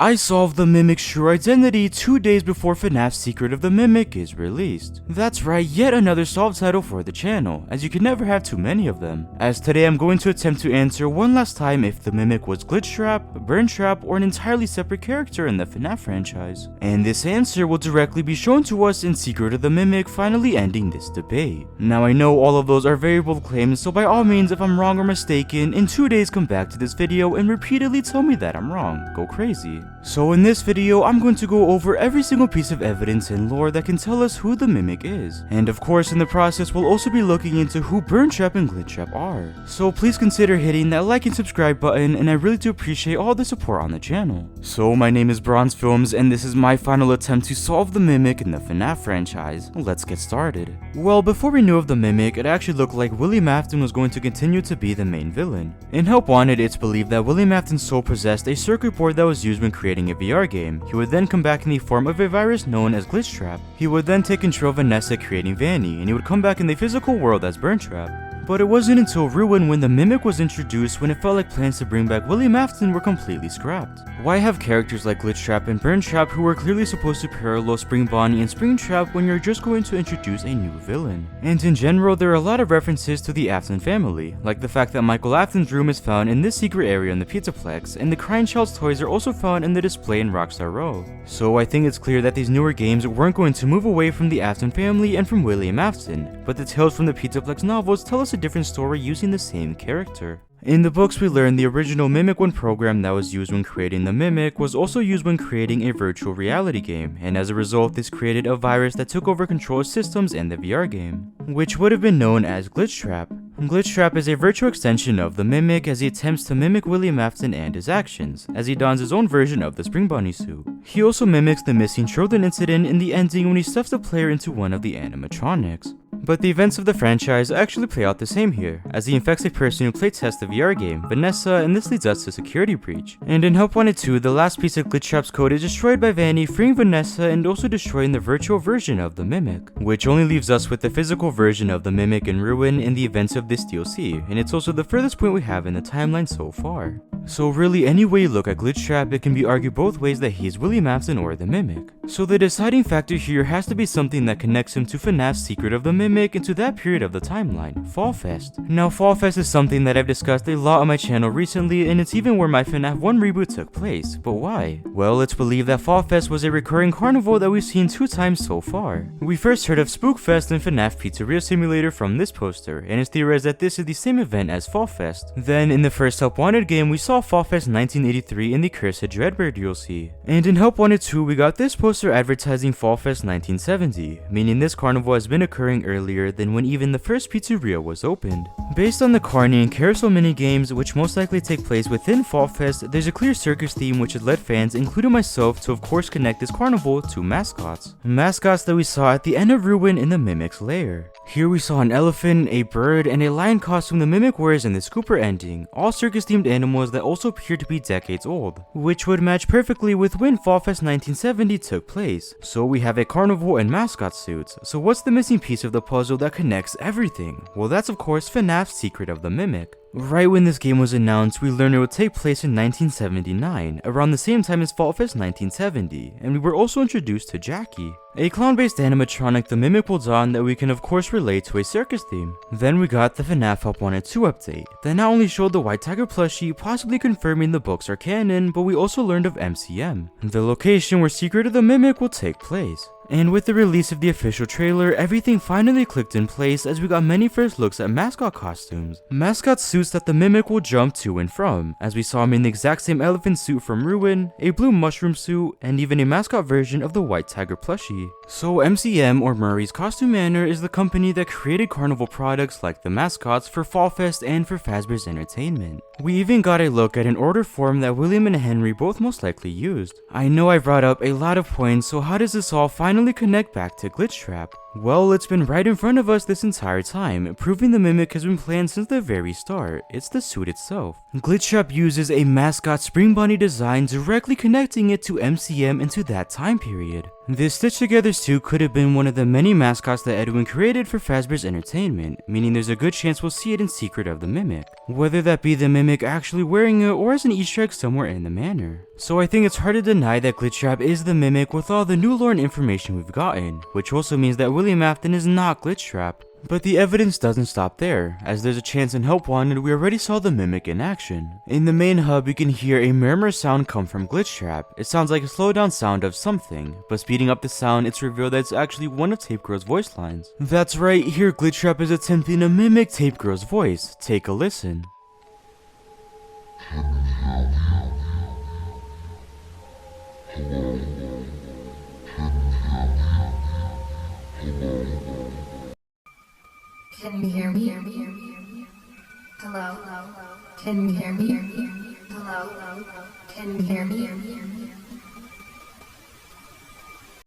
I solved the Mimic's true identity 2 days before FNAF's Secret of the Mimic is released. That's right, yet another solved title for the channel, as you can never have too many of them. As today I'm going to attempt to answer one last time if the Mimic was Glitchtrap, Burntrap, or an entirely separate character in the FNAF franchise. And this answer will directly be shown to us in Secret of the Mimic, finally ending this debate. Now I know all of those are very bold claims, so by all means, if I'm wrong or mistaken, in 2 days come back to this video and repeatedly tell me that I'm wrong. Go crazy. So in this video, I'm going to go over every single piece of evidence and lore that can tell us who the Mimic is. And of course, in the process, we'll also be looking into who Burntrap and Glitchtrap are. So please consider hitting that like and subscribe button, and I really do appreciate all the support on the channel. So my name is Bronze Films, and this is my final attempt to solve the Mimic in the FNAF franchise. Let's get started. Well, before we knew of the Mimic, it actually looked like William Afton was going to continue to be the main villain. In Help Wanted, it's believed that William Afton's soul possessed a circuit board that was used when creating a VR game. He would then come back in the form of a virus known as Glitchtrap. He would then take control of Vanessa, creating Vanny, and he would come back in the physical world as Burntrap. But it wasn't until Ruin when the Mimic was introduced when it felt like plans to bring back William Afton were completely scrapped. Why have characters like Glitchtrap and Burntrap who were clearly supposed to parallel Spring Bonnie and Springtrap when you're just going to introduce a new villain? And in general, there are a lot of references to the Afton family, like the fact that Michael Afton's room is found in this secret area in the Pizzaplex, and the Crying Child's toys are also found in the display in Rockstar Row. So I think it's clear that these newer games weren't going to move away from the Afton family and from William Afton, but the Tales from the Pizzaplex novels tell us a different story using the same character. In the books, we learn the original Mimic 1 program that was used when creating the Mimic was also used when creating a virtual reality game, and as a result, this created a virus that took over control of systems and the VR game, which would have been known as Glitchtrap. Glitchtrap is a virtual extension of the Mimic as he attempts to mimic William Afton and his actions, as he dons his own version of the Spring Bonnie suit. He also mimics the missing children incident in the ending when he stuffs the player into one of the animatronics. But the events of the franchise actually play out the same here, as he infects a person who playtests the VR game, Vanessa, and this leads us to security breach. And in Help Wanted 2, the last piece of Glitchtrap's code is destroyed by Vanny, freeing Vanessa and also destroying the virtual version of the Mimic, which only leaves us with the physical version of the Mimic in Ruin in the events of this DLC, and it's also the furthest point we have in the timeline so far. So really, any way you look at Glitchtrap, it can be argued both ways that he is William Afton or the Mimic. So the deciding factor here has to be something that connects him to FNAF's Secret of the Mimic into that period of the timeline, Fall Fest. Now, Fall Fest is something that I've discussed a lot on my channel recently, and it's even where my FNAF 1 reboot took place. But why? Well, it's believed that Fall Fest was a recurring carnival that we've seen 2 times so far. We first heard of Spookfest and FNAF Pizzeria Simulator from this poster, and it's theorized that this is the same event as Fall Fest. Then, in the first Help Wanted game, we saw Fall Fest 1983 in the Cursed Dreadbear DLC. And in Help Wanted 2, we got this poster advertising Fall Fest 1970, meaning this carnival has been occurring earlier than when even the first pizzeria was opened. Based on the Carney and Carousel minigames, which most likely take place within Fall Fest, there's a clear circus theme which had led fans, including myself, to of course connect this carnival to mascots. Mascots that we saw at the end of Ruin in the Mimic's lair. Here we saw an elephant, a bird, and a lion costume the Mimic wears in the Scooper ending, all circus-themed animals that also appear to be decades old, which would match perfectly with when Fall Fest 1970 took place. So we have a carnival and mascot suits. So what's the missing piece of the puzzle that connects everything? Well, that's of course FNAF's Secret of the Mimic. Right when this game was announced, we learned it would take place in 1979, around the same time as Fall Fest 1970, and we were also introduced to Jackie, a clown-based animatronic the Mimic will don that we can of course relate to a circus theme. Then we got the FNAF Help Wanted 2 update, that not only showed the White Tiger plushie, possibly confirming the books are canon, but we also learned of MCM, the location where Secret of the Mimic will take place. And with the release of the official trailer, everything finally clicked in place as we got many first looks at mascot costumes. Mascot suits that the Mimic will jump to and from, as we saw him in the exact same elephant suit from Ruin, a blue mushroom suit, and even a mascot version of the White Tiger plushie. So MCM, or Murray's Costume Manor, is the company that created carnival products like the mascots for Fall Fest and for Fazbear's Entertainment. We even got a look at an order form that William and Henry both most likely used. I know I brought up a lot of points, so how does this all finally connect back to Glitchtrap? Well, it's been right in front of us this entire time, proving the mimic has been planned since the very start. It's the suit itself. Glitchtrap uses a mascot spring bunny design, directly connecting it to MCM into that time period. This stitched together suit could have been one of the many mascots that Edwin created for Fazbear's Entertainment, meaning there's a good chance we'll see it in Secret of the Mimic, whether that be the mimic actually wearing it or as an Easter egg somewhere in the manor. So I think it's hard to deny that Glitchtrap is the mimic with all the new lore and information we've gotten, which also means that William Afton is not Glitchtrap. But the evidence doesn't stop there, as there's a chance in Help Wanted we already saw the mimic in action. In the main hub, you can hear a murmur sound come from Glitchtrap. It sounds like a slowed down sound of something, but speeding up the sound, it's revealed that it's actually one of Tape Girl's voice lines. That's right, here Glitchtrap is attempting to mimic Tape Girl's voice. Take a listen. Can you hear me? Hello? Can you hear me? Hello? Can you hear me?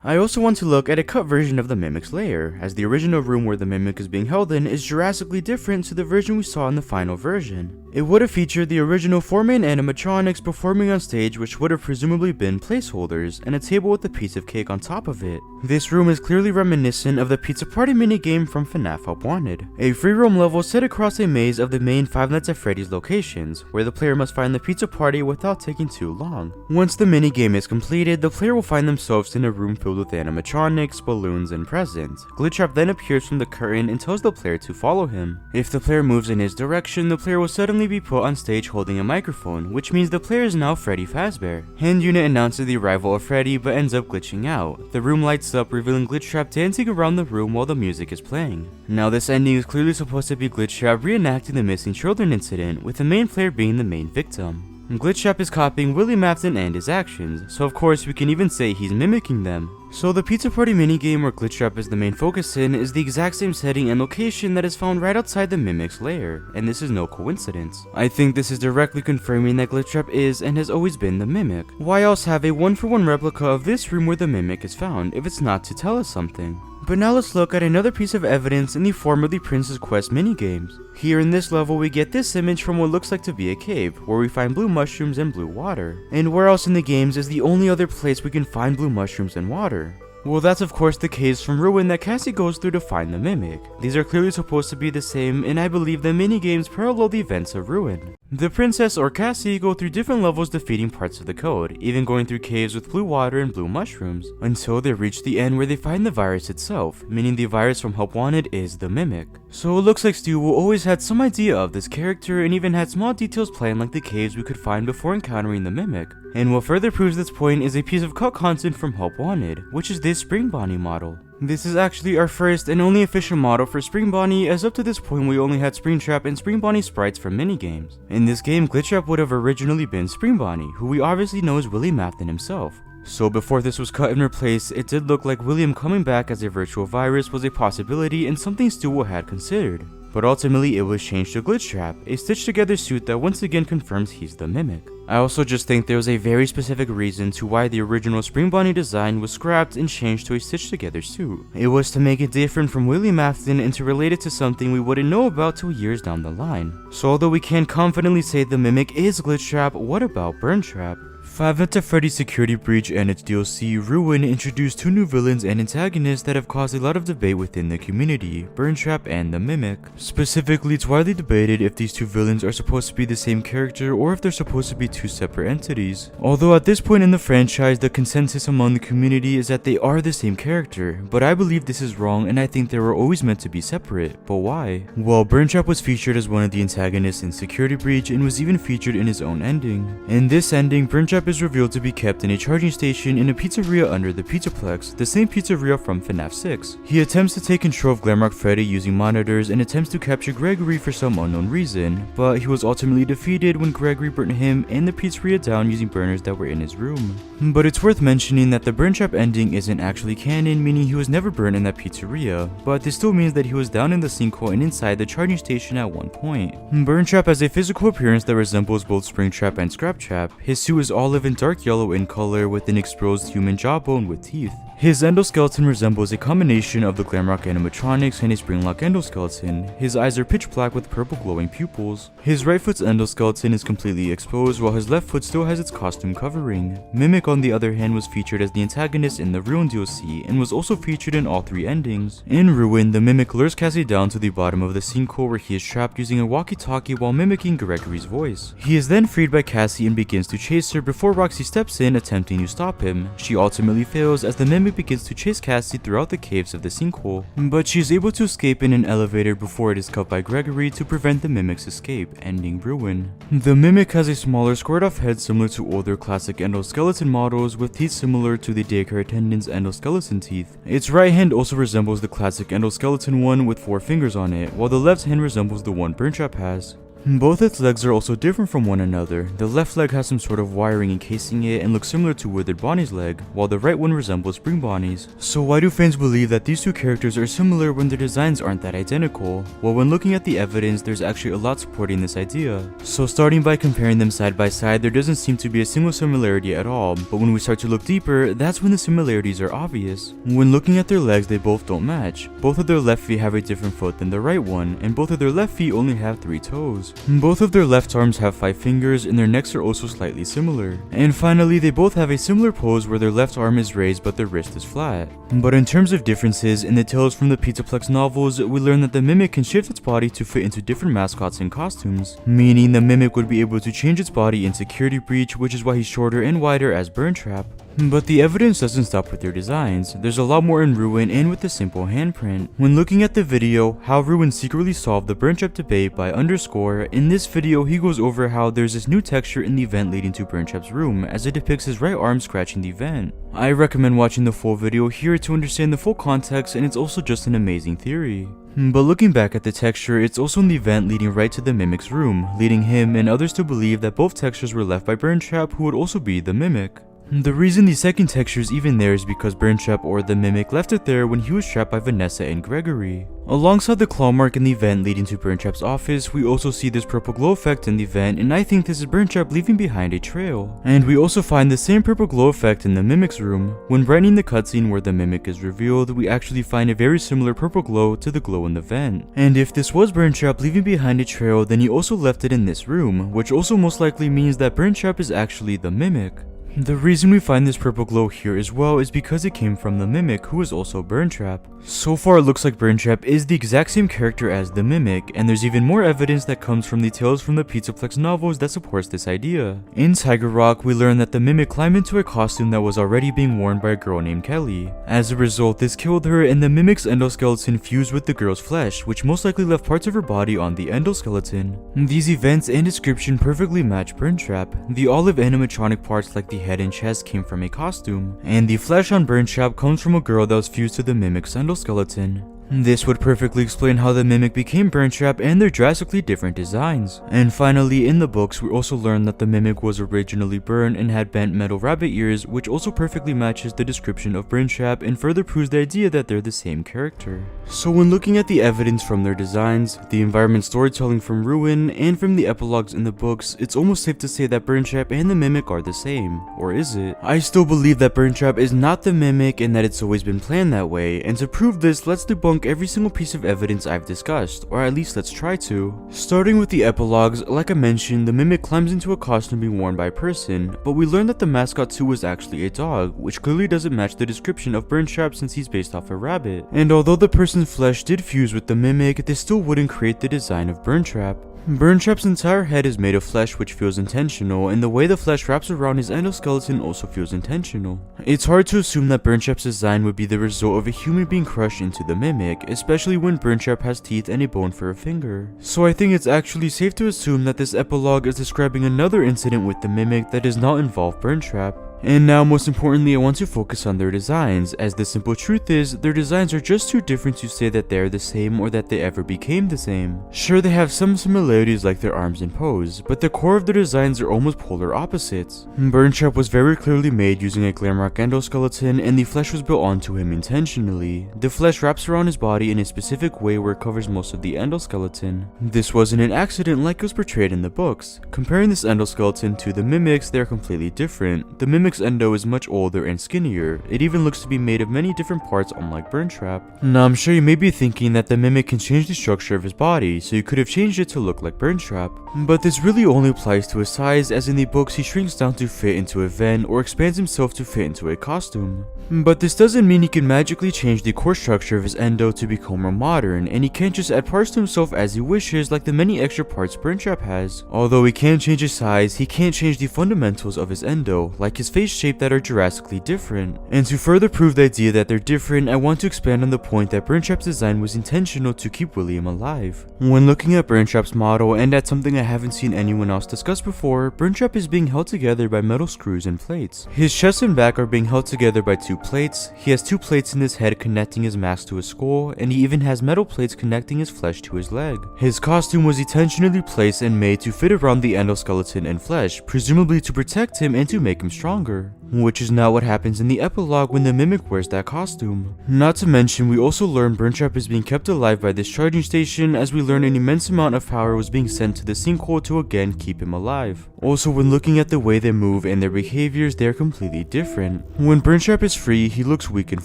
I also want to look at a cut version of the Mimic's lair, as the original room where the Mimic is being held in is drastically different to the version we saw in the final version. It would have featured the original 4 main animatronics performing on stage, which would have presumably been placeholders, and a table with a piece of cake on top of it. This room is clearly reminiscent of the Pizza Party minigame from FNAF Help Wanted, a free roam level set across a maze of the main Five Nights at Freddy's locations, where the player must find the pizza party without taking too long. Once the minigame is completed, the player will find themselves in a room filled with animatronics, balloons, and presents. Glitchtrap then appears from the curtain and tells the player to follow him. If the player moves in his direction, the player will suddenly be put on stage holding a microphone, which means the player is now Freddy Fazbear. Hand Unit announces the arrival of Freddy but ends up glitching out. The room lights up, revealing Glitchtrap dancing around the room while the music is playing. Now this ending is clearly supposed to be Glitchtrap reenacting the missing children incident, with the main player being the main victim. Glitchtrap is copying William Afton and his actions, so of course we can even say he's mimicking them. So the Pizza Party minigame where Glitchtrap is the main focus in is the exact same setting and location that is found right outside the Mimic's lair, and this is no coincidence. I think this is directly confirming that Glitchtrap is and has always been the Mimic. Why else have a one-for-one replica of this room where the Mimic is found if it's not to tell us something? But now let's look at another piece of evidence in the form of the Princess Quest minigames. Here in this level we get this image from what looks like to be a cave, where we find blue mushrooms and blue water. And where else in the games is the only other place we can find blue mushrooms and water? Well, that's of course the caves from Ruin that Cassie goes through to find the Mimic. These are clearly supposed to be the same, and I believe the minigames parallel the events of Ruin. The princess or Cassie go through different levels defeating parts of the code, even going through caves with blue water and blue mushrooms, until they reach the end where they find the virus itself, meaning the virus from Help Wanted is the Mimic. So it looks like Stu will always had some idea of this character and even had small details planned like the caves we could find before encountering the Mimic. And what further proves this point is a piece of cut content from Help Wanted, which is this Spring Bonnie model. This is actually our first and only official model for Spring Bonnie, as up to this point we only had Springtrap and Spring Bonnie sprites from minigames. In this game, Glitchtrap would have originally been Spring Bonnie, who we obviously know is William Afton himself. So before this was cut and replaced, it did look like William coming back as a virtual virus was a possibility and something Stu had considered. But ultimately it was changed to Glitchtrap, a stitched together suit that once again confirms he's the Mimic. I also just think there was a very specific reason to why the original Spring Bonnie design was scrapped and changed to a stitched together suit. It was to make it different from William Afton and to relate it to something we wouldn't know about till years down the line. So although we can confidently say the Mimic is Glitchtrap, what about Burntrap? Five Nights at Freddy's Security Breach and its DLC, Ruin, introduced 2 new villains and antagonists that have caused a lot of debate within the community, Burntrap and the Mimic. Specifically, it's widely debated if these 2 villains are supposed to be the same character or if they're supposed to be 2 separate entities. Although at this point in the franchise, the consensus among the community is that they are the same character, but I believe this is wrong and I think they were always meant to be separate. But why? Well, Burntrap was featured as one of the antagonists in Security Breach and was even featured in his own ending. In this ending, Burntrap is revealed to be kept in a charging station in a pizzeria under the Pizzaplex, the same pizzeria from FNAF 6. He attempts to take control of Glamrock Freddy using monitors and attempts to capture Gregory for some unknown reason, but he was ultimately defeated when Gregory burnt him and the pizzeria down using burners that were in his room. But it's worth mentioning that the Burntrap ending isn't actually canon, meaning he was never burned in that pizzeria, but this still means that he was down in the sinkhole and inside the charging station at one point. Burntrap has a physical appearance that resembles both Springtrap and Scraptrap. His suit is olive and dark yellow in color with an exposed human jawbone with teeth. His endoskeleton resembles a combination of the Glamrock animatronics and a Springlock endoskeleton. His eyes are pitch black with purple glowing pupils. His right foot's endoskeleton is completely exposed while his left foot still has its costume covering. Mimic on the other hand was featured as the antagonist in the Ruin DLC and was also featured in all 3 endings. In Ruin, the Mimic lures Cassie down to the bottom of the sinkhole where he is trapped using a walkie-talkie while mimicking Gregory's voice. He is then freed by Cassie and begins to chase her before Roxy steps in attempting to stop him. She ultimately fails as the Mimic begins to chase Cassie throughout the caves of the sinkhole, but she is able to escape in an elevator before it is cut by Gregory to prevent the Mimic's escape, ending Ruin. The Mimic has a smaller squared-off head similar to older classic endoskeleton models with teeth similar to the daycare attendant's endoskeleton teeth. Its right hand also resembles the classic endoskeleton one with 4 fingers on it, while the left hand resembles the one Burntrap has. Both its legs are also different from one another. The left leg has some sort of wiring encasing it and looks similar to Withered Bonnie's leg, while the right one resembles Spring Bonnie's. So why do fans believe that these 2 characters are similar when their designs aren't that identical? Well, when looking at the evidence, there's actually a lot supporting this idea. So starting by comparing them side by side, there doesn't seem to be a single similarity at all, but when we start to look deeper, that's when the similarities are obvious. When looking at their legs, they both don't match. Both of their left feet have a different foot than the right one, and both of their left feet only have 3 toes. Both of their left arms have 5 fingers and their necks are also slightly similar. And finally, they both have a similar pose where their left arm is raised but their wrist is flat. But in terms of differences, in the Tales from the Pizzaplex novels, we learn that the Mimic can shift its body to fit into different mascots and costumes, meaning the Mimic would be able to change its body in Security Breach, which is why he's shorter and wider as Burntrap. But the evidence doesn't stop with their designs. There's a lot more in Ruin and with the simple handprint. When looking at the video, How Ruin Secretly Solved the Burntrap Debate by Underscore, in this video he goes over how there's this new texture in the vent leading to Burntrap's room as it depicts his right arm scratching the vent. I recommend watching the full video here to understand the full context, and it's also just an amazing theory. But looking back at the texture, it's also in the vent leading right to the Mimic's room, leading him and others to believe that both textures were left by Burntrap, who would also be the Mimic. The reason the second texture is even there is because Burntrap or the Mimic left it there when he was trapped by Vanessa and Gregory. Alongside the claw mark in the vent leading to Burntrap's office, we also see this purple glow effect in the vent, and I think this is Burntrap leaving behind a trail. And we also find the same purple glow effect in the Mimic's room. When brightening the cutscene where the Mimic is revealed, we actually find a very similar purple glow to the glow in the vent. And if this was Burntrap leaving behind a trail, then he also left it in this room, which also most likely means that Burntrap is actually the Mimic. The reason we find this purple glow here as well is because it came from the Mimic, who is also Burntrap. So far it looks like Burntrap is the exact same character as the Mimic, and there's even more evidence that comes from the Tales from the Pizzaplex novels that supports this idea. In Tiger Rock, we learn that the Mimic climbed into a costume that was already being worn by a girl named Kelly. As a result, this killed her, and the Mimic's endoskeleton fused with the girl's flesh, which most likely left parts of her body on the endoskeleton. These events and description perfectly match Burntrap. The olive animatronic parts like the head and chest came from a costume, and the flesh on Burntrap comes from a girl that was fused to the Mimic's endoskeleton. This would perfectly explain how the Mimic became Burntrap and their drastically different designs. And finally, in the books, we also learn that the Mimic was originally burned and had bent metal rabbit ears, which also perfectly matches the description of Burntrap and further proves the idea that they're the same character. So when looking at the evidence from their designs, the environment storytelling from Ruin, and from the epilogues in the books, it's almost safe to say that Burntrap and the Mimic are the same. Or is it? I still believe that Burntrap is not the Mimic and that it's always been planned that way, and to prove this, let's debunk every single piece of evidence I've discussed, or at least let's try to. Starting with the epilogues, like I mentioned, the Mimic climbs into a costume being worn by a person, but we learn that the mascot too was actually a dog, which clearly doesn't match the description of Burntrap since he's based off a rabbit. And although the person's flesh did fuse with the Mimic, this still wouldn't create the design of Burntrap. Burntrap's entire head is made of flesh, which feels intentional, and the way the flesh wraps around his endoskeleton also feels intentional. It's hard to assume that Burntrap's design would be the result of a human being crushed into the Mimic, especially when Burntrap has teeth and a bone for a finger. So I think it's actually safe to assume that this epilogue is describing another incident with the Mimic that does not involve Burntrap. And now, most importantly, I want to focus on their designs, as the simple truth is, their designs are just too different to say that they are the same or that they ever became the same. Sure, they have some similarities like their arms and pose, but the core of their designs are almost polar opposites. Burntrap was very clearly made using a Glamrock endoskeleton, and the flesh was built onto him intentionally. The flesh wraps around his body in a specific way where it covers most of the endoskeleton. This wasn't an accident like it was portrayed in the books. Comparing this endoskeleton to the Mimics, they are completely different. The Mimic Mimic's endo is much older and skinnier. It even looks to be made of many different parts, unlike Burntrap. Now I'm sure you may be thinking that the Mimic can change the structure of his body, so you could have changed it to look like Burntrap. But this really only applies to his size, as in the books he shrinks down to fit into a vent or expands himself to fit into a costume. But this doesn't mean he can magically change the core structure of his endo to become more modern, and he can't just add parts to himself as he wishes like the many extra parts Burntrap has. Although he can change his size, he can't change the fundamentals of his endo, like his face shape, that are drastically different. And to further prove the idea that they're different, I want to expand on the point that Burntrap's design was intentional to keep William alive. When looking at Burntrap's model, and at something I haven't seen anyone else discuss before, Burntrap is being held together by metal screws and plates. His chest and back are being held together by 2 plates, he has 2 plates in his head connecting his mask to his skull, and he even has metal plates connecting his flesh to his leg. His costume was intentionally placed and made to fit around the endoskeleton and flesh, presumably to protect him and to make him stronger. Which is not what happens in the epilogue when the Mimic wears that costume. Not to mention, we also learn Burntrap is being kept alive by this charging station, as we learn an immense amount of power was being sent to the sinkhole to again keep him alive. Also, when looking at the way they move and their behaviors, they are completely different. When Burntrap is free, he looks weak and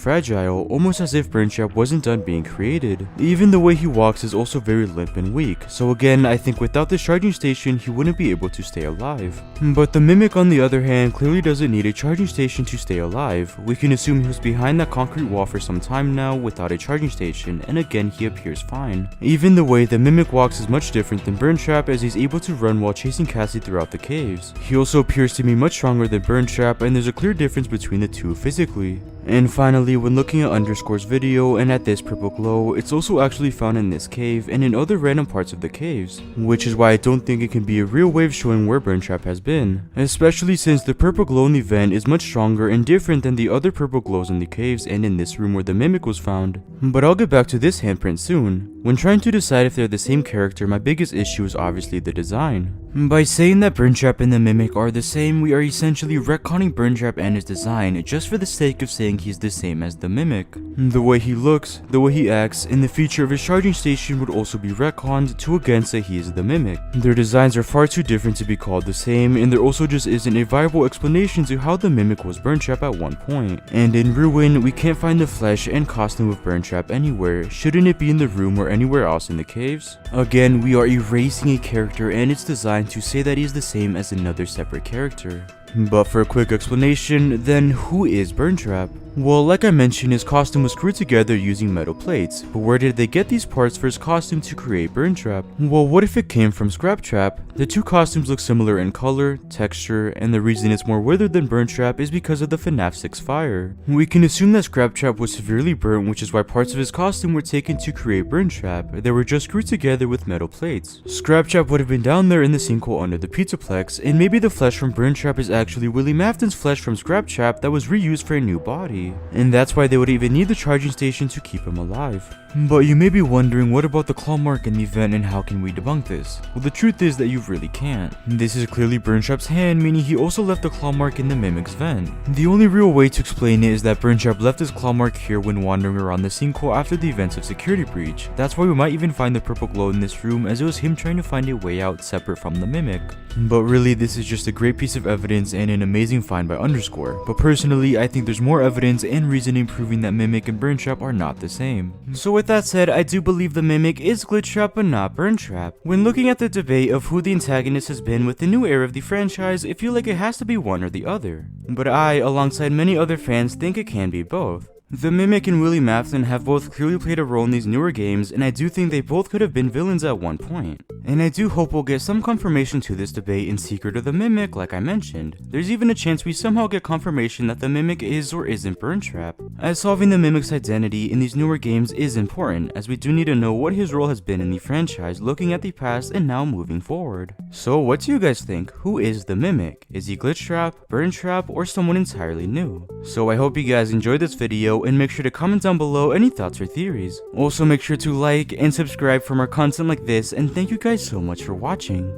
fragile, almost as if Burntrap wasn't done being created. Even the way he walks is also very limp and weak, so again, I think without this charging station, he wouldn't be able to stay alive. But the Mimic, on the other hand, clearly doesn't need a charging station to stay alive. We can assume he was behind that concrete wall for some time now without a charging station, and again he appears fine. Even the way the Mimic walks is much different than Burntrap, as he's able to run while chasing Cassie throughout the caves. He also appears to be much stronger than Burntrap, and there's a clear difference between the two physically. And finally, when looking at Underscore's video and at this purple glow, it's also actually found in this cave and in other random parts of the caves, which is why I don't think it can be a real way of showing where Burntrap has been, especially since the purple glow in the vent is much stronger and different than the other purple glows in the caves and in this room where the Mimic was found. But I'll get back to this handprint soon. When trying to decide if they're the same character, my biggest issue is obviously the design. By saying that Burntrap and the Mimic are the same, we are essentially retconning Burntrap and his design just for the sake of saying he's the same as the Mimic. The way he looks, the way he acts, and the feature of his charging station would also be retconned to again say he is the Mimic. Their designs are far too different to be called the same, and there also just isn't a viable explanation to how the Mimic was Burntrap at one point. And in Ruin, we can't find the flesh and costume of Burntrap anywhere. Shouldn't it be in the room or anywhere else in the caves? Again, we are erasing a character and its design to say that he's the same as another separate character. But for a quick explanation, then who is Burntrap? Well, like I mentioned, his costume was screwed together using metal plates, but where did they get these parts for his costume to create Burntrap? Well, what if it came from Scraptrap? The two costumes look similar in color, texture, and the reason it's more withered than Burntrap is because of the FNAF 6 fire. We can assume that Scraptrap was severely burnt, which is why parts of his costume were taken to create Burntrap. They were just screwed together with metal plates. Scraptrap would have been down there in the sinkhole under the Pizzaplex, and maybe the flesh from Burntrap is actually William Afton's flesh from Scraptrap that was reused for a new body. And that's why they would even need the charging station to keep him alive. But you may be wondering, what about the claw mark in the vent and how can we debunk this? Well, the truth is that you really can't. This is clearly Burntrap's hand, meaning he also left the claw mark in the Mimic's vent. The only real way to explain it is that Burntrap left his claw mark here when wandering around the sinkhole after the events of Security Breach. That's why we might even find the purple glow in this room, as it was him trying to find a way out separate from the Mimic. But really, this is just a great piece of evidence and an amazing find by Underscore. But personally, I think there's more evidence and reasoning proving that Mimic and Burntrap are not the same. So with that said, I do believe the Mimic is Glitchtrap but not Burntrap. When looking at the debate of who the antagonist has been with the new era of the franchise, I feel like it has to be one or the other. But I, alongside many other fans, think it can be both. The Mimic and William Afton have both clearly played a role in these newer games, and I do think they both could have been villains at one point. And I do hope we'll get some confirmation to this debate in Secret of the Mimic, like I mentioned. There's even a chance we somehow get confirmation that the Mimic is or isn't Burntrap, as solving the Mimic's identity in these newer games is important, as we do need to know what his role has been in the franchise, looking at the past and now moving forward. So what do you guys think? Who is the Mimic? Is he Glitchtrap, Burntrap, or someone entirely new? So I hope you guys enjoyed this video, and make sure to comment down below any thoughts or theories. Also make sure to like and subscribe for more content like this, and thank you guys so much for watching.